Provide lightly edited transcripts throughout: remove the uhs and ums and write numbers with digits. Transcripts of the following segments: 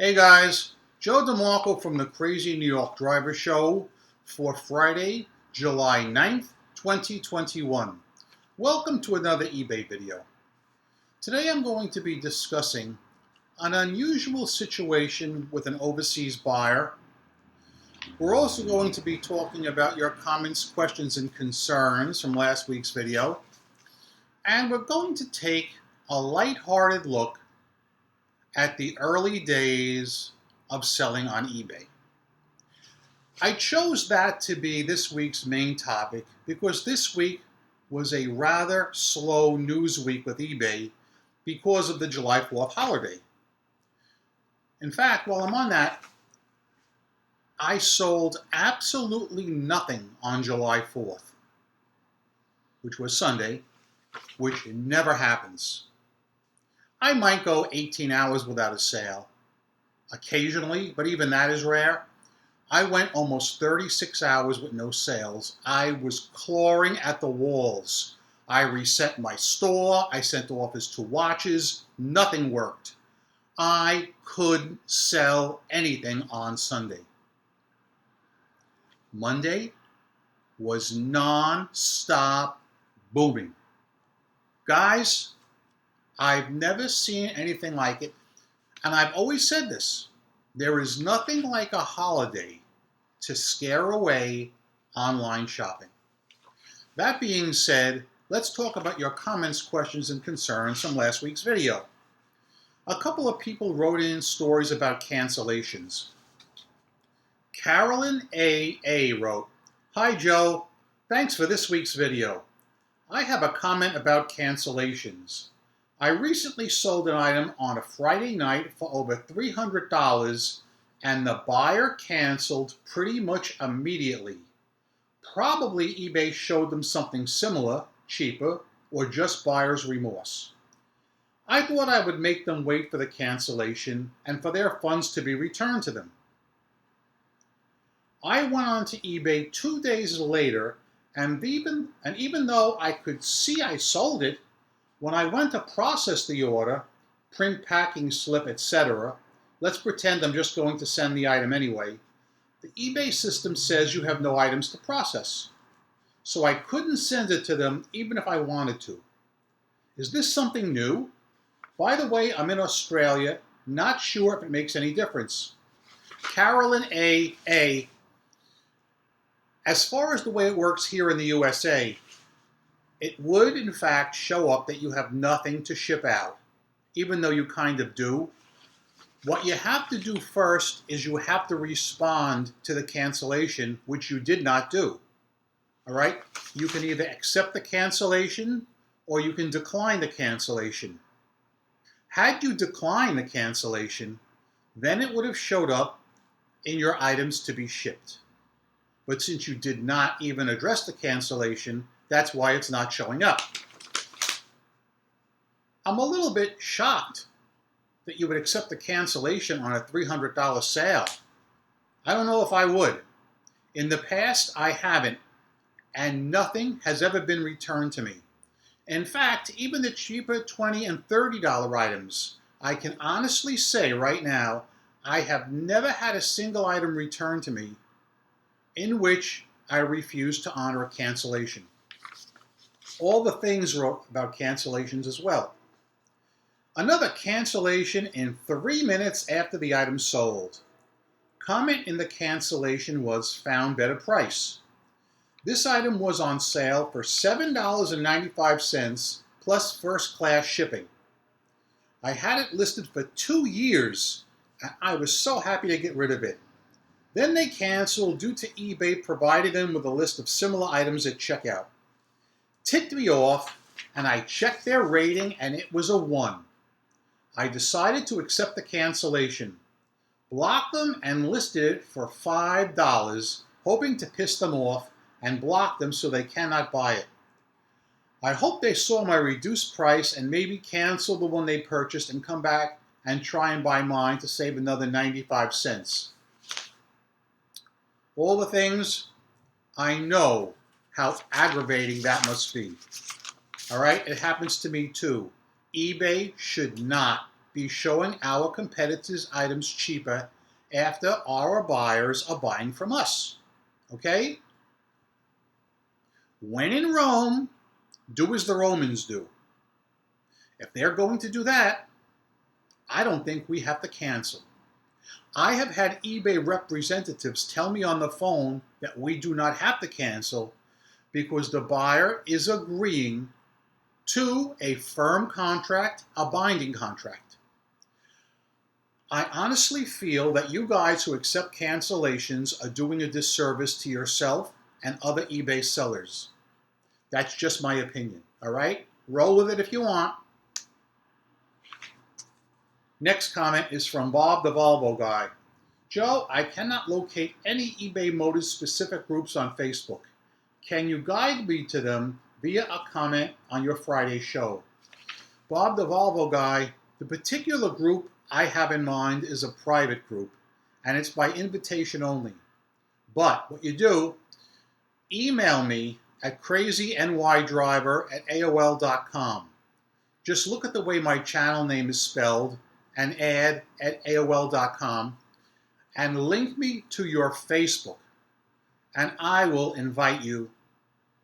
Hey guys, Joe DeMarco from the Crazy New York Driver Show for Friday, July 9th, 2021. Welcome to another eBay video. Today I'm going to be discussing an unusual situation with an overseas buyer. We're also going to be talking about your comments, questions, and concerns from last week's video. And we're going to take a lighthearted look at the early days of selling on eBay. I chose that to be this week's main topic because this week was a rather slow news week with eBay because of the July 4th holiday. In fact, while I'm on that, I sold absolutely nothing on July 4th, which was Sunday, which never happens. I might go 18 hours without a sale, occasionally, but even that is rare. I went almost 36 hours with no sales. I was clawing at the walls. I reset my store. I sent offers to watches. Nothing worked. I couldn't sell anything on Sunday. Monday was non-stop booming. Guys, I've never seen anything like it, and I've always said this. There is nothing like a holiday to scare away online shopping. That being said, let's talk about your comments, questions, and concerns from last week's video. A couple of people wrote in stories about cancellations. Carolyn A. wrote, "Hi Joe, thanks for this week's video. I have a comment about cancellations. I recently sold an item on a Friday night for over $300 and the buyer canceled pretty much immediately. Probably eBay showed them something similar, cheaper, or just buyer's remorse. I thought I would make them wait for the cancellation and for their funds to be returned to them. I went on to eBay 2 days later and even though I could see I sold it, when I went to process the order, print packing slip, etc., let's pretend I'm just going to send the item anyway, the eBay system says you have no items to process. So I couldn't send it to them even if I wanted to. Is this something new? By the way, I'm in Australia, not sure if it makes any difference." Carolyn A. As far as the way it works here in the USA, it would, in fact, show up that you have nothing to ship out, even though you kind of do. What you have to do first is you have to respond to the cancellation, which you did not do. All right? You can either accept the cancellation or you can decline the cancellation. Had you declined the cancellation, then it would have showed up in your items to be shipped. But since you did not even address the cancellation, that's why it's not showing up. I'm a little bit shocked that you would accept the cancellation on a $300 sale. I don't know if I would. In the past, I haven't, and nothing has ever been returned to me. In fact, even the cheaper $20 and $30 items, I can honestly say right now, I have never had a single item returned to me in which I refused to honor a cancellation. All the things wrote about cancellations as well. Another cancellation in 3 minutes after the item sold. Comment in the cancellation was found better price. This item was on sale for $7.95 plus first class shipping. I had it listed for 2 years and I was so happy to get rid of it. Then they canceled due to eBay providing them with a list of similar items at checkout. Ticked me off, and I checked their rating, and it was a 1. I decided to accept the cancellation, blocked them, and listed it for $5, hoping to piss them off, and blocked them so they cannot buy it. I hope they saw my reduced price and maybe cancel the one they purchased and come back and try and buy mine to save another 95 cents. All the things, I know how aggravating that must be. All right, it happens to me too. eBay should not be showing our competitors' items cheaper after our buyers are buying from us. Okay? When in Rome, do as the Romans do. If they're going to do that, I don't think we have to cancel. I have had eBay representatives tell me on the phone that we do not have to cancel because the buyer is agreeing to a firm contract, a binding contract. I honestly feel that you guys who accept cancellations are doing a disservice to yourself and other eBay sellers. That's just my opinion, all right? Roll with it if you want. Next comment is from Bob the Volvo guy. Joe, I cannot locate any eBay Motors specific groups on Facebook. Can you guide me to them via a comment on your Friday show? Bob the Volvo guy, the particular group I have in mind is a private group, and it's by invitation only. But what you do, email me at crazynydriver@aol.com. Just look at the way my channel name is spelled and add at aol.com and link me to your Facebook, and I will invite you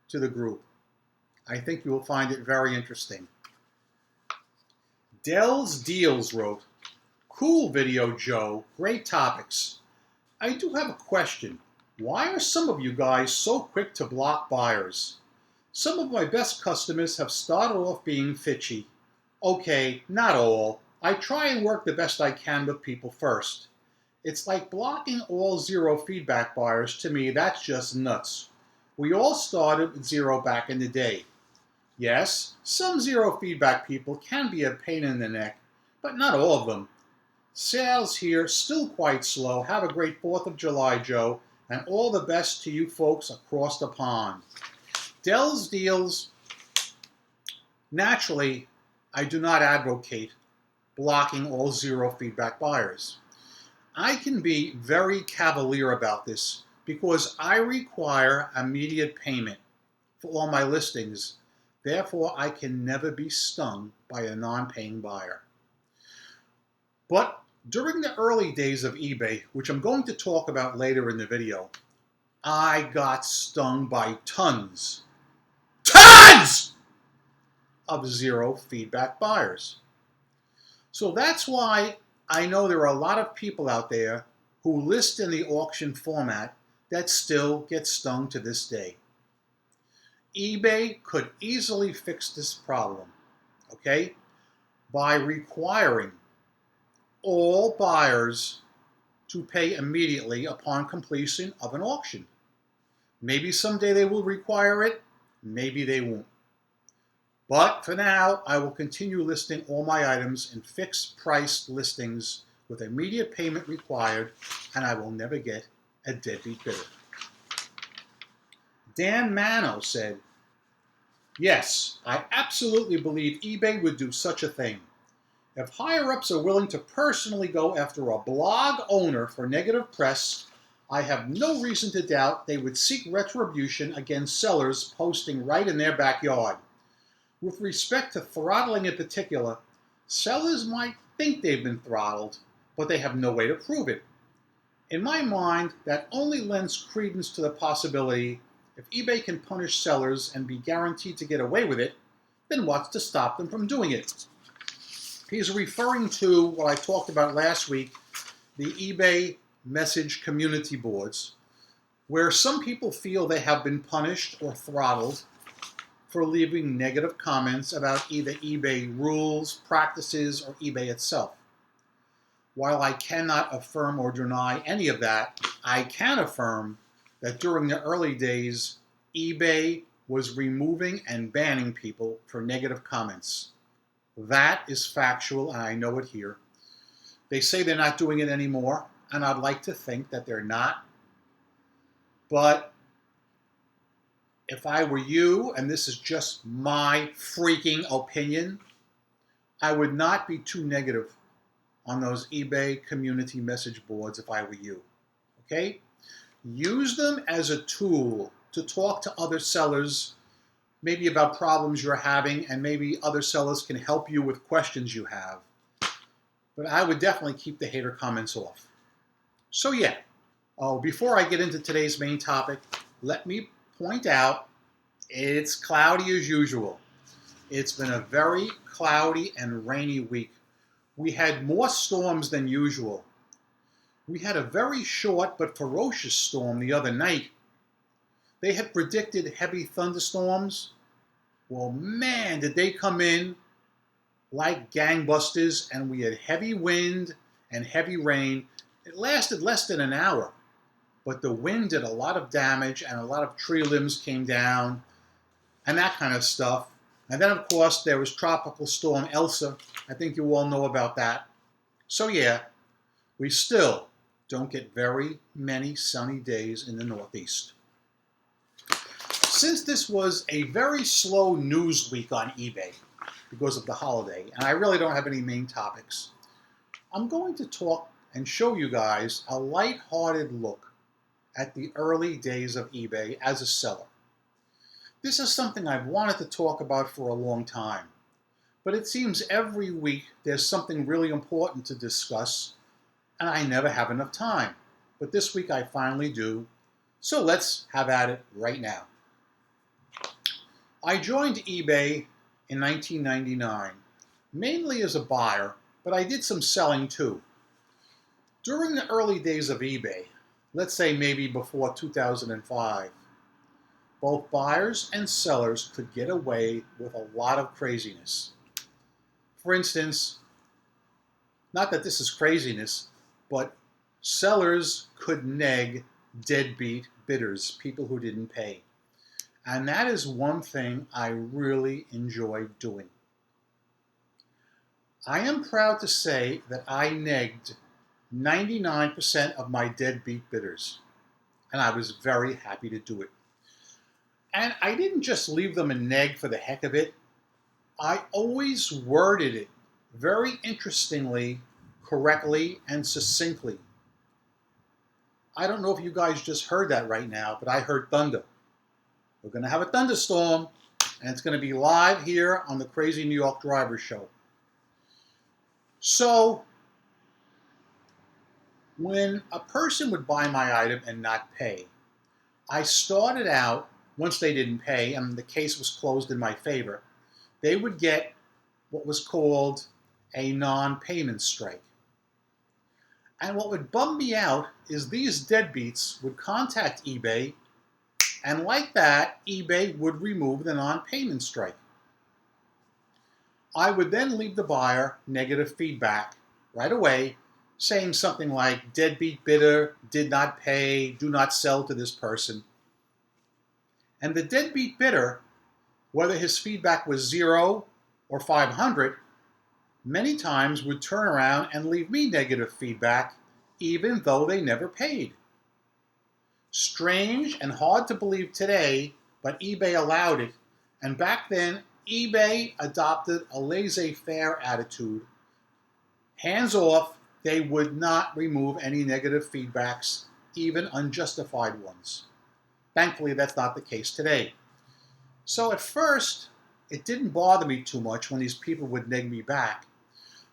to the group. I think you will find it very interesting. Dell's Deals wrote, cool video, Joe. Great topics. I do have a question. Why are some of you guys so quick to block buyers? Some of my best customers have started off being fitchy. Okay, not all. I try and work the best I can with people first. It's like blocking all zero feedback buyers. To me, that's just nuts. We all started with zero back in the day. Yes, some zero feedback people can be a pain in the neck, but not all of them. Sales here still quite slow. Have a great 4th of July, Joe, and all the best to you folks across the pond. Dell's Deals, naturally, I do not advocate blocking all zero feedback buyers. I can be very cavalier about this because I require immediate payment for all my listings. Therefore, I can never be stung by a non-paying buyer. But during the early days of eBay, which I'm going to talk about later in the video, I got stung by tons of zero feedback buyers. So that's why I know there are a lot of people out there who list in the auction format that still get stung to this day. eBay could easily fix this problem, okay, by requiring all buyers to pay immediately upon completion of an auction. Maybe someday they will require it, maybe they won't. But for now, I will continue listing all my items in fixed price listings with immediate payment required, and I will never get a deadbeat bidder. Dan Mano said, yes, I absolutely believe eBay would do such a thing. If higher-ups are willing to personally go after a blog owner for negative press, I have no reason to doubt they would seek retribution against sellers posting right in their backyard. With respect to throttling in particular, sellers might think they've been throttled, but they have no way to prove it. In my mind, that only lends credence to the possibility if eBay can punish sellers and be guaranteed to get away with it, then what's to stop them from doing it? He's referring to what I talked about last week, the eBay message community boards, where some people feel they have been punished or throttled for leaving negative comments about either eBay rules, practices, or eBay itself. While I cannot affirm or deny any of that, I can affirm that during the early days, eBay was removing and banning people for negative comments. That is factual, and I know it here. They say they're not doing it anymore, and I'd like to think that they're not. But if I were you, and this is just my freaking opinion, I would not be too negative on those eBay community message boards if I were you. Okay? Use them as a tool to talk to other sellers, maybe about problems you're having, and maybe other sellers can help you with questions you have. but I would definitely keep the hater comments off. So yeah, before I get into today's main topic, let me point out it's cloudy as usual. It's been a very cloudy and rainy week. We had more storms than usual. We had a very short but ferocious storm the other night. They had predicted heavy thunderstorms. Well, man, did they come in like gangbusters, and we had heavy wind and heavy rain. It lasted less than an hour, but the wind did a lot of damage and a lot of tree limbs came down and that kind of stuff. And then, of course, there was Tropical Storm Elsa. I think you all know about that. So yeah, we still don't get very many sunny days in the Northeast. Since this was a very slow news week on eBay because of the holiday, and I really don't have any main topics, I'm going to talk and show you guys a light-hearted look at the early days of eBay as a seller. This is something I've wanted to talk about for a long time, but it seems every week there's something really important to discuss, and I never have enough time. But this week I finally do, so let's have at it right now. I joined eBay in 1999, mainly as a buyer, but I did some selling too. During the early days of eBay, let's say maybe before 2005, both buyers and sellers could get away with a lot of craziness. For instance, not that this is craziness, but sellers could neg deadbeat bidders, people who didn't pay. And that is one thing I really enjoyed doing. I am proud to say that I negged 99% of my deadbeat bidders, and I was very happy to do it. And I didn't just leave them a neg for the heck of it. I always worded it very interestingly, correctly, and succinctly. I don't know if you guys just heard that right now, but I heard thunder. We're going to have a thunderstorm, and it's going to be live here on the Crazy New York Driver Show. So, when a person would buy my item and not pay, I started out, once they didn't pay and the case was closed in my favor, they would get what was called a non-payment strike. And what would bum me out is these deadbeats would contact eBay, and like that, eBay would remove the non-payment strike. I would then leave the buyer negative feedback right away, saying something like, deadbeat bidder, did not pay, do not sell to this person. And the deadbeat bidder, whether his feedback was 0 or 500, many times would turn around and leave me negative feedback, even though they never paid. Strange and hard to believe today, but eBay allowed it, and back then, eBay adopted a laissez-faire attitude. Hands off, they would not remove any negative feedbacks, even unjustified ones. Thankfully, that's not the case today. So at first, it didn't bother me too much when these people would neg me back,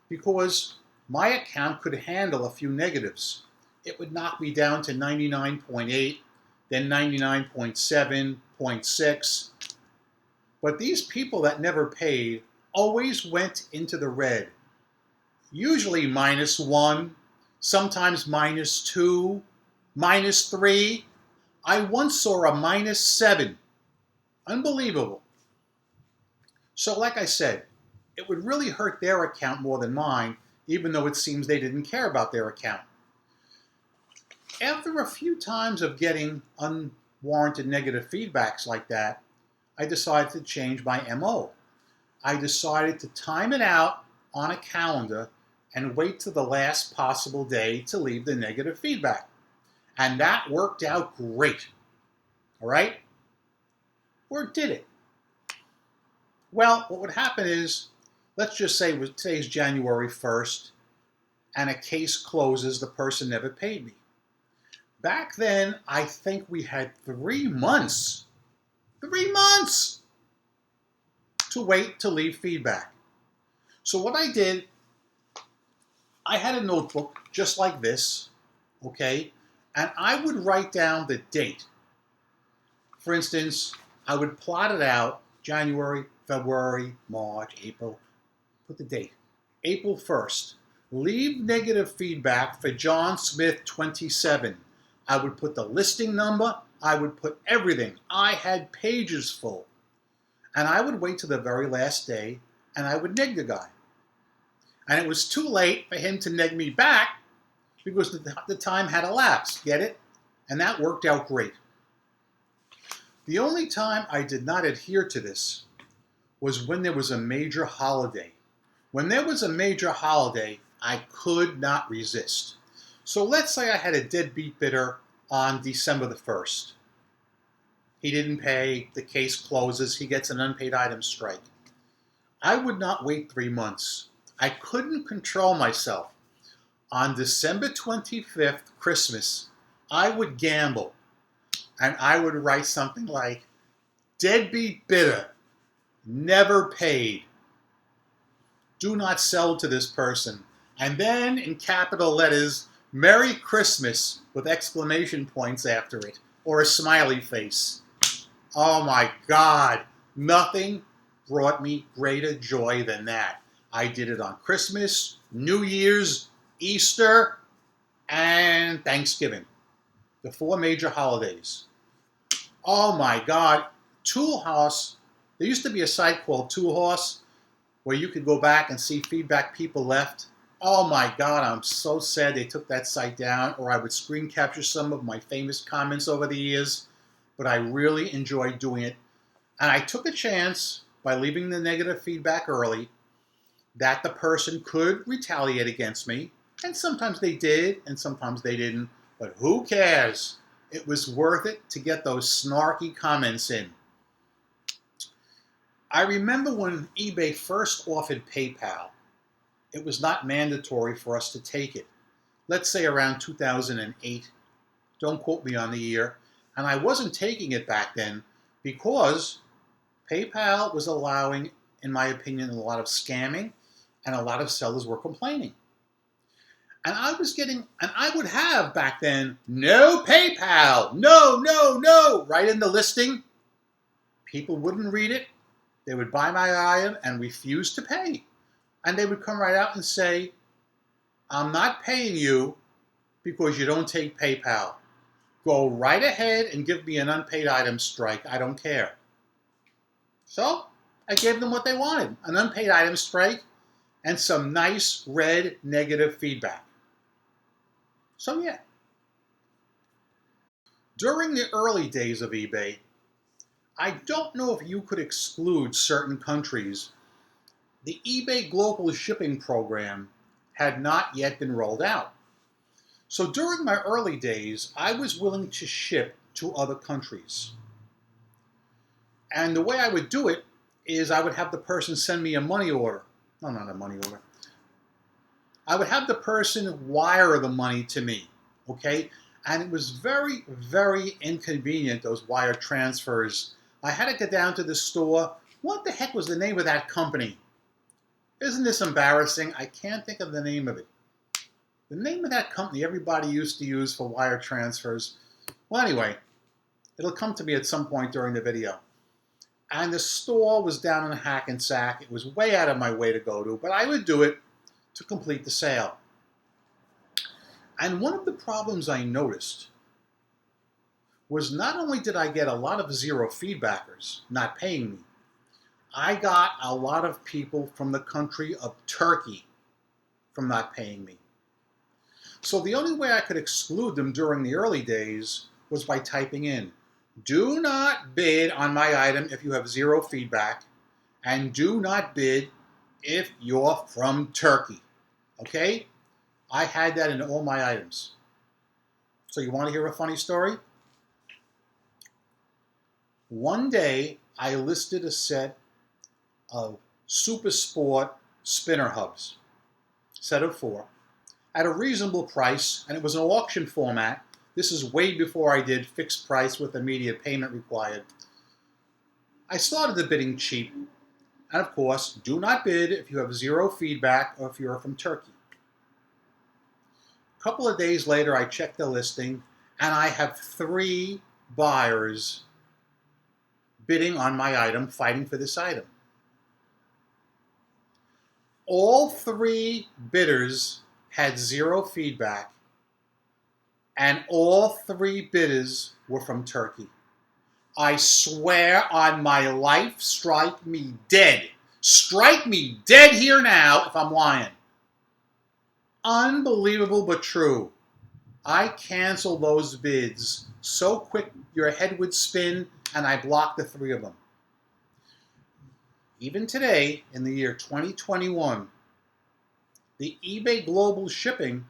because my account could handle a few negatives. It would knock me down to 99.8, then 99.7, 0.6. But these people that never paid always went into the red. Usually -1, sometimes -2, -3. I once saw a -7. Unbelievable. So like I said, it would really hurt their account more than mine, even though it seems they didn't care about their account. After a few times of getting unwarranted negative feedbacks like that, I decided to change my MO. I decided to time it out on a calendar and wait to the last possible day to leave the negative feedback. And that worked out great. All right? Or did it? Well, what would happen is, let's just say today's January 1st, and a case closes, the person never paid me. Back then, I think we had 3 months. 3 months! To wait to leave feedback. So what I did, I had a notebook just like this, okay? And I would write down the date. For instance, I would plot it out, January, February, March, April, put the date. April 1st. Leave negative feedback for John Smith 27. I would put the listing number. I would put everything. I had pages full. And I would wait till the very last day and I would neg the guy. And it was too late for him to neg me back because the time had elapsed. Get it? And that worked out great. The only time I did not adhere to this was when there was a major holiday. When there was a major holiday, I could not resist. So let's say I had a deadbeat bidder on December the 1st. He didn't pay, the case closes, he gets an unpaid item strike. I would not wait 3 months. I couldn't control myself. On December 25th, Christmas, I would gamble and I would write something like, deadbeat bidder, never paid. Do not sell to this person. And then in capital letters, Merry Christmas with exclamation points after it, or a smiley face. Oh my God, nothing brought me greater joy than that. I did it on Christmas, New Year's, Easter, and Thanksgiving. The 4 major holidays. Oh my God, Tool House. There used to be a site called Tool House where you could go back and see feedback people left. Oh my God, I'm so sad they took that site down, or I would screen capture some of my famous comments over the years, but I really enjoyed doing it. And I took a chance by leaving the negative feedback early that the person could retaliate against me, and sometimes they did, and sometimes they didn't, but who cares? It was worth it to get those snarky comments in. I remember when eBay first offered PayPal, it was not mandatory for us to take it. Let's say around 2008. Don't quote me on the year. And I wasn't taking it back then because PayPal was allowing, in my opinion, a lot of scamming, and a lot of sellers were complaining. And I would have back then, no PayPal, no, no, no, right in the listing. People wouldn't read it. They would buy my item and refuse to pay. And they would come right out and say, I'm not paying you because you don't take PayPal. Go right ahead and give me an unpaid item strike. I don't care. So I gave them what they wanted, an unpaid item strike and some nice red negative feedback. So yeah. During the early days of eBay, I don't know if you could exclude certain countries. The eBay Global Shipping Program had not yet been rolled out. So during my early days, I was willing to ship to other countries. And the way I would do it is I would have the person send me a money order. No, not a money order. I would have the person wire the money to me, okay? And it was very, very inconvenient, those wire transfers. I had to get down to the store. What the heck was the name of that company? Isn't this embarrassing? I can't think of the name of it. The name of that company everybody used to use for wire transfers. Well, anyway, it'll come to me at some point during the video. And the store was down in Hackensack. It was way out of my way to go to, but I would do it to complete the sale. And one of the problems I noticed was not only did I get a lot of zero feedbackers not paying me, I got a lot of people from the country of Turkey from not paying me. So the only way I could exclude them during the early days was by typing in, do not bid on my item if you have zero feedback, and do not bid if you're from Turkey. Okay? I had that in all my items. So you want to hear a funny story? One day, I listed a set of Super Sport spinner hubs, set of 4, at a reasonable price, and it was an auction format. This is way before I did fixed price with immediate payment required. I started the bidding cheap, and of course, do not bid if you have zero feedback or if you're from Turkey. couple of days later, I checked the listing, and I have 3 buyers bidding on my item, fighting for this item. All 3 bidders had 0 feedback, and all 3 bidders were from Turkey. I swear on my life, strike me dead. Strike me dead here now if I'm lying. Unbelievable but true. I canceled those bids so quick your head would spin, and I blocked the 3 of them. Even today, in the year 2021, the eBay Global Shipping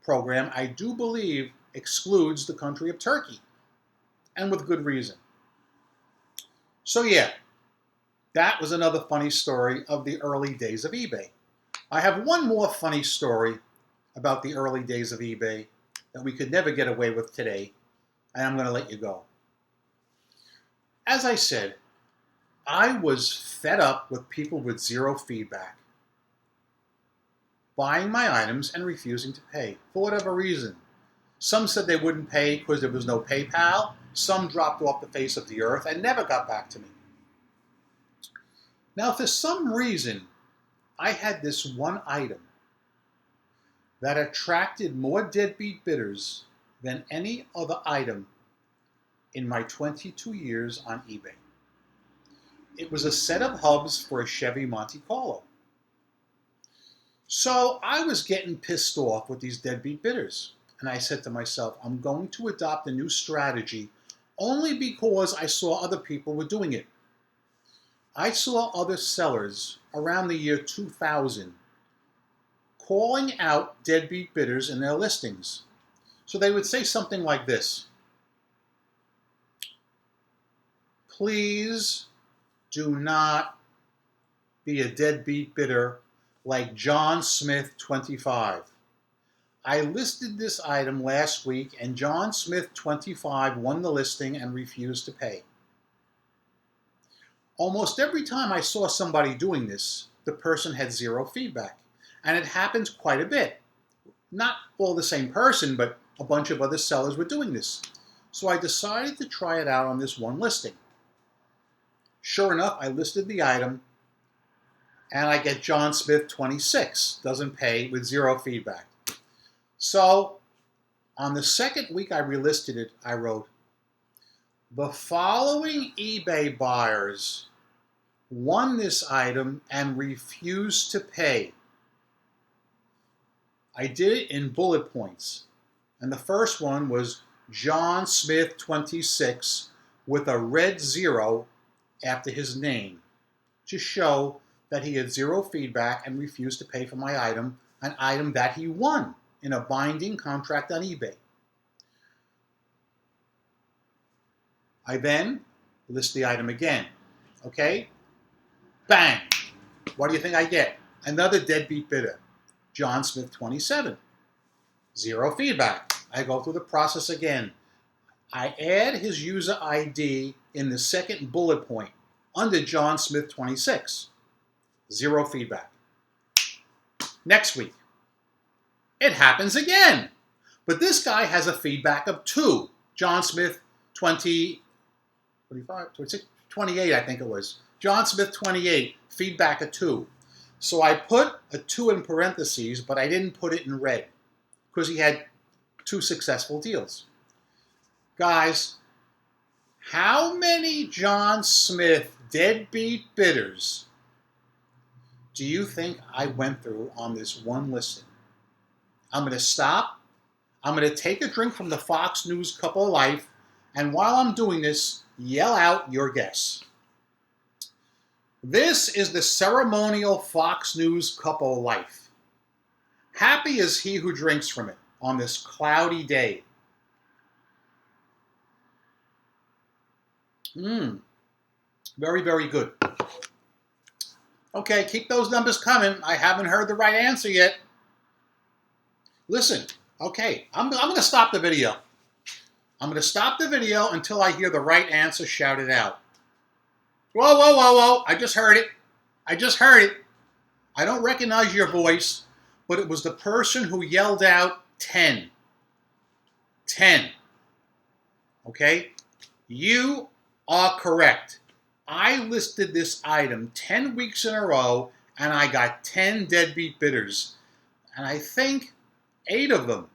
program, I do believe, excludes the country of Turkey, and with good reason. So yeah, that was another funny story of the early days of eBay. I have one more funny story about the early days of eBay that we could never get away with today, and I'm going to let you go. As I said, I was fed up with people with 0 feedback, buying my items and refusing to pay for whatever reason. Some said they wouldn't pay because there was no PayPal. Some dropped off the face of the earth and never got back to me. Now, for some reason, I had this one item that attracted more deadbeat bidders than any other item in my 22 years on eBay. It was a set of hubs for a Chevy Monte Carlo. So I was getting pissed off with these deadbeat bidders. And I said to myself, I'm going to adopt a new strategy only because I saw other people were doing it. I saw other sellers around the year 2000 calling out deadbeat bidders in their listings. So they would say something like this: please do not be a deadbeat bidder like John Smith 25. I listed this item last week and John Smith 25 won the listing and refused to pay. Almost every time I saw somebody doing this, the person had 0 feedback. And it happens quite a bit. Not all the same person, but a bunch of other sellers were doing this. So I decided to try it out on this one listing. Sure enough, I listed the item, and I get John Smith 26, doesn't pay, with 0 feedback. So on the second week I relisted it, I wrote, the following eBay buyers won this item and refused to pay. I did it in bullet points. And the first one was John Smith 26 with a red 0 after his name to show that he had 0 feedback and refused to pay for my item, an item that he won in a binding contract on eBay. I then list the item again. Okay? Bang! What do you think I get? Another deadbeat bidder. John Smith 27. 0 feedback. I go through the process again. I add his user ID in the second bullet point under John Smith 26. 0 feedback. Next week, it happens again. But this guy has a feedback of 2. John Smith 25, 26, 28, I think it was. John Smith 28, feedback of 2. So I put a 2 in parentheses, but I didn't put it in red because he had 2 successful deals. Guys, how many John Smith deadbeat bidders do you think I went through on this one listing? I'm going to stop. I'm going to take a drink from the Fox News Cup of Life, and while I'm doing this, yell out your guess. This is the ceremonial Fox News Cup of Life. Happy is he who drinks from it on this cloudy day. Very, very good. Okay, keep those numbers coming. I haven't heard the right answer yet. Listen, okay, I'm going to stop the video. I'm going to stop the video until I hear the right answer shouted out. Whoa, whoa, whoa, whoa. I just heard it. I just heard it. I don't recognize your voice, but it was the person who yelled out 10. 10. Okay? You are correct. I listed this item 10 weeks in a row, and I got 10 deadbeat bidders. And I think 8 of them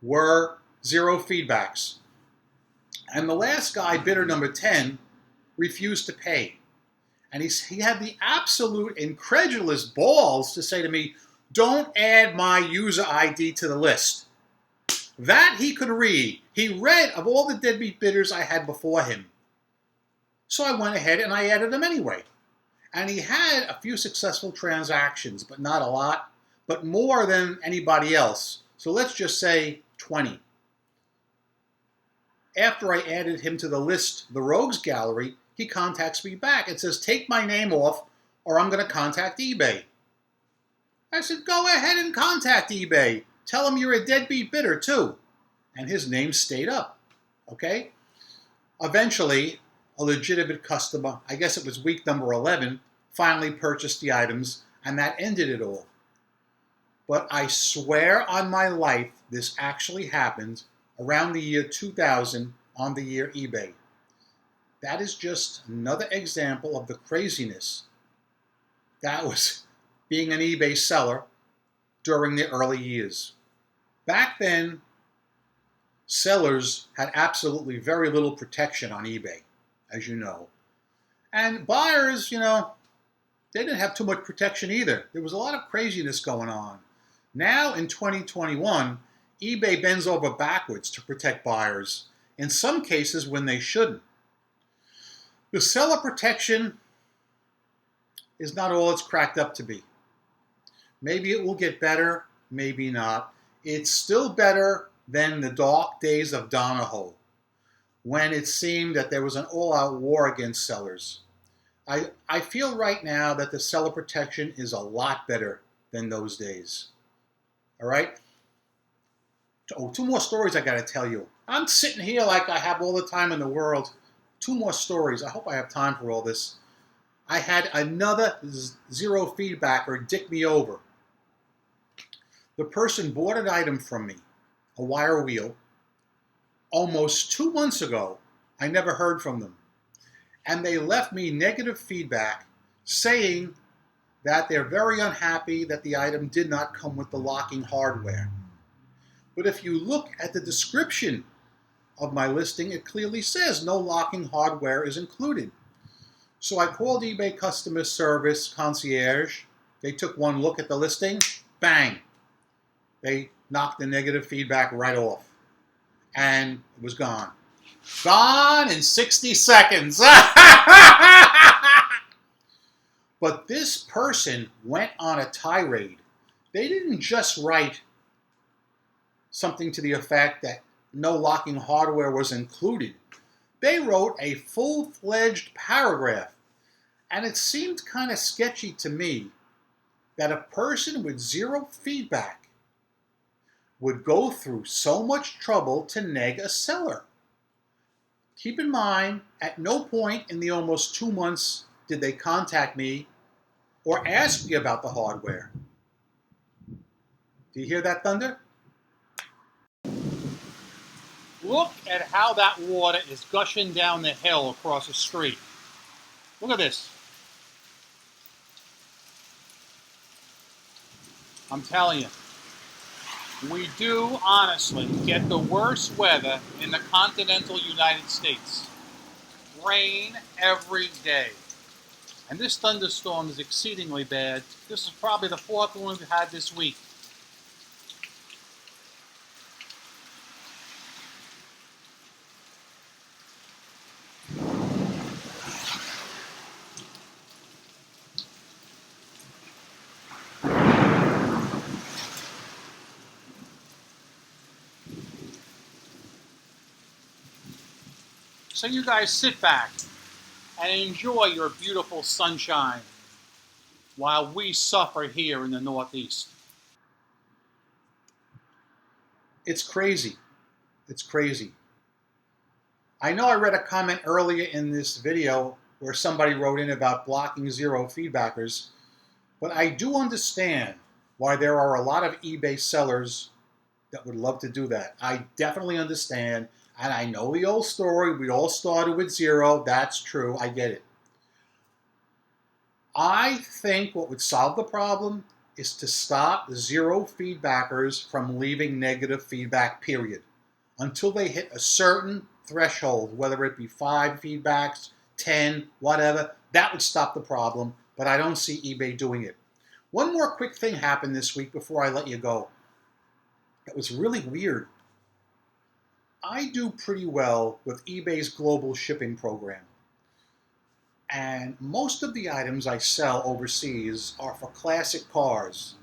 were zero feedbacks. And the last guy, bidder number 10, refused to pay. And he had the absolute incredulous balls to say to me, "Don't add my user ID to the list." That he could read. He read of all the deadbeat bidders I had before him. So I went ahead and I added him anyway. And he had a few successful transactions, but not a lot, but more than anybody else. So let's just say 20. After I added him to the list, the Rogues Gallery, he contacts me back and says, "Take my name off or I'm going to contact eBay." I said, "Go ahead and contact eBay. Tell them you're a deadbeat bidder too." And his name stayed up. Okay? Eventually, a legitimate customer, I guess it was week number 11, finally purchased the items, and that ended it all. But I swear on my life this actually happened around the year 2000 on the year eBay. That is just another example of the craziness that was being an eBay seller during the early years. Back then, sellers had absolutely very little protection on eBay, as you know. And buyers, they didn't have too much protection either. There was a lot of craziness going on. Now in 2021, eBay bends over backwards to protect buyers, in some cases when they shouldn't. The seller protection is not all it's cracked up to be. Maybe it will get better, maybe not. It's still better than the dark days of Donahoe, when it seemed that there was an all-out war against sellers. I feel right now that the seller protection is a lot better than those days. All right? Oh, 2 more stories I got to tell you. I'm sitting here like I have all the time in the world. 2 more stories. I hope I have time for all this. I had another zero feedbacker dick me over. The person bought an item from me, a wire wheel, almost 2 months ago. I never heard from them. And they left me negative feedback saying that they're very unhappy that the item did not come with the locking hardware. But if you look at the description of my listing, it clearly says no locking hardware is included. So I called eBay customer service concierge. They took one look at the listing. Bang! They knocked the negative feedback right off. And it was gone. Gone in 60 seconds. But this person went on a tirade. They didn't just write something to the effect that no locking hardware was included. They wrote a full-fledged paragraph. And it seemed kind of sketchy to me that a person with zero feedback would go through so much trouble to neg a seller. Keep in mind, at no point in the almost 2 months did they contact me or ask me about the hardware. Do you hear that thunder? Look at how that water is gushing down the hill across the street. Look at this. I'm telling you, we do honestly get the worst weather in the continental United States. Rain every day. And this thunderstorm is exceedingly bad. This is probably the 4th one we've had this week. So you guys sit back and enjoy your beautiful sunshine while we suffer here in the Northeast. It's crazy. It's crazy. I know I read a comment earlier in this video where somebody wrote in about blocking zero feedbackers, but I do understand why there are a lot of eBay sellers that would love to do that. I definitely understand, and I know the old story. We all started with zero. That's true. I get it. I think what would solve the problem is to stop zero feedbackers from leaving negative feedback, period, until they hit a certain threshold, whether it be 5 feedbacks, 10, whatever. That would stop the problem, but I don't see eBay doing it. One more quick thing happened this week before I let you go. It was really weird. I do pretty well with eBay's global shipping program. And most of the items I sell overseas are for classic cars,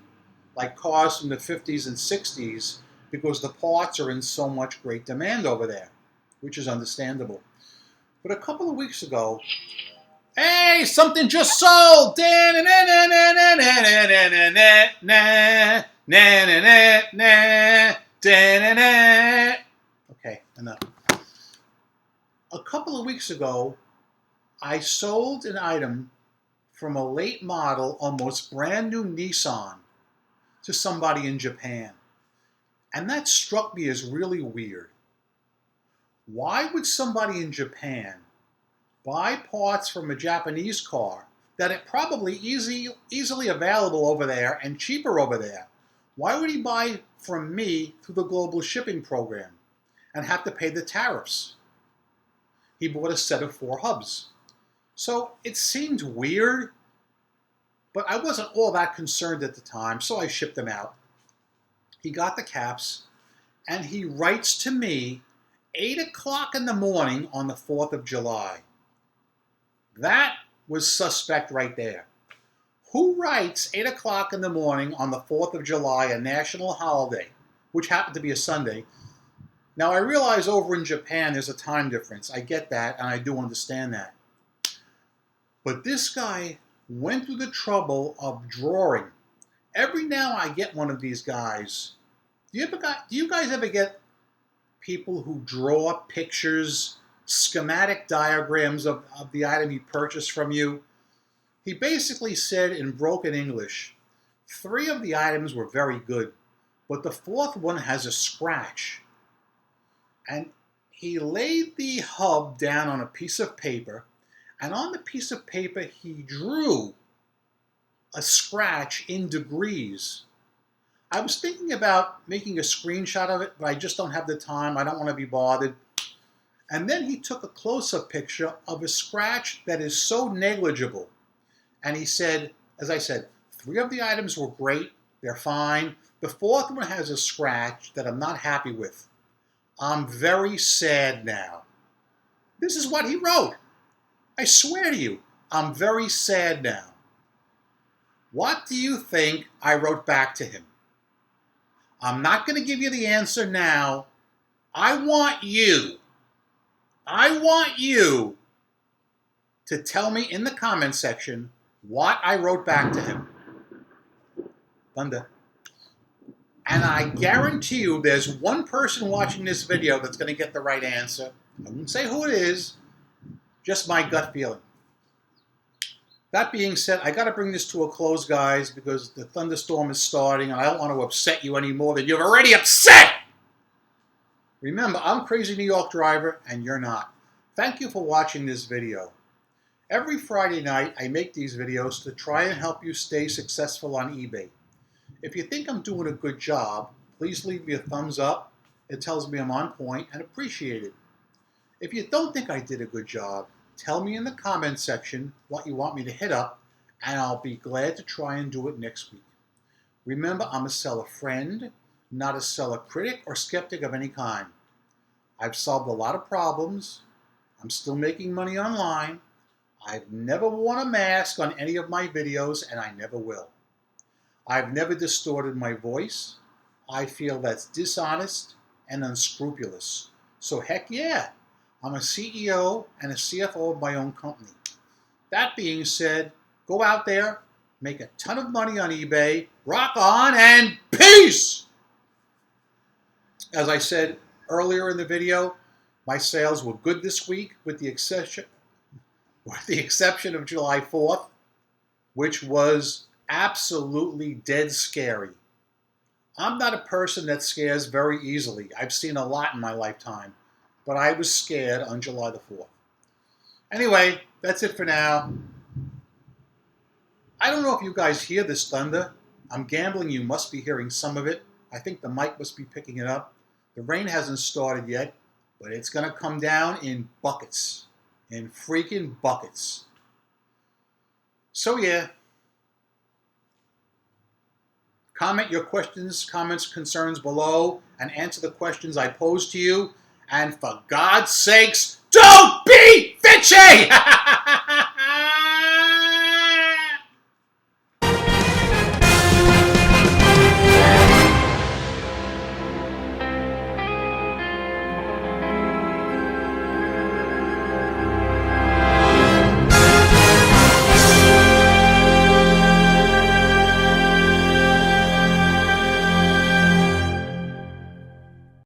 like cars from the 50s and 60s, because the parts are in so much great demand over there, which is understandable. But a couple of weeks ago, hey, something just sold! Okay, enough. A couple of weeks ago, I sold an item from a late model, almost brand new Nissan to somebody in Japan. And that struck me as really weird. Why would somebody in Japan buy parts from a Japanese car that are probably easily available over there and cheaper over there? Why would he buy from me through the global shipping program and have to pay the tariffs? He bought a set of 4 hubs. So it seemed weird, but I wasn't all that concerned at the time, so I shipped them out. He got the caps, and he writes to me 8 o'clock in the morning on the 4th of July. That was suspect right there. Who writes 8 o'clock in the morning on the 4th of July, a national holiday, which happened to be a Sunday? Now, I realize over in Japan there's a time difference. I get that, and I do understand that. But this guy went through the trouble of drawing. Every now I get one of these guys. Do you guys ever get people who draw pictures, schematic diagrams of the item he purchased from you? He basically said in broken English, 3 of the items were very good, but the 4th one has a scratch. And he laid the hub down on a piece of paper, and on the piece of paper he drew a scratch in degrees. I was thinking about making a screenshot of it, but I just don't have the time. I don't want to be bothered. And then he took a close-up picture of a scratch that is so negligible. And he said, as I said, 3 of the items were great. They're fine. The 4th one has a scratch that I'm not happy with. I'm very sad now. This is what he wrote. I swear to you, I'm very sad now. What do you think I wrote back to him? I'm not going to give you the answer now. I want you to tell me in the comment section what I wrote back to him. Thunder. And I guarantee you there's one person watching this video that's going to get the right answer. I won't say who it is, just my gut feeling. That being said, I got to bring this to a close, guys, because the thunderstorm is starting, and I don't want to upset you any more than you've already upset! Remember, I'm Crazy New York Driver, and you're not. Thank you for watching this video. Every Friday night, I make these videos to try and help you stay successful on eBay. If you think I'm doing a good job, please leave me a thumbs up. It tells me I'm on point and appreciated. If you don't think I did a good job, tell me in the comment section what you want me to hit up, and I'll be glad to try and do it next week. Remember, I'm a seller friend, not a seller critic or skeptic of any kind. I've solved a lot of problems. I'm still making money online. I've never worn a mask on any of my videos, and I never will. I've never distorted my voice. I feel that's dishonest and unscrupulous. So heck yeah, I'm a CEO and a CFO of my own company. That being said, go out there, make a ton of money on eBay, rock on, and peace! As I said earlier in the video, my sales were good this week with the exception of July 4th, which was absolutely dead scary. I'm not a person that scares very easily. I've seen a lot in my lifetime, but I was scared on July the 4th. Anyway, that's it for now. I don't know if you guys hear this thunder. I'm gambling you must be hearing some of it. I think the mic must be picking it up. The rain hasn't started yet, but it's going to come down in buckets. In freaking buckets. So yeah. Comment your questions, comments, concerns below, and answer the questions I pose to you. And for God's sakes, don't be bitchy!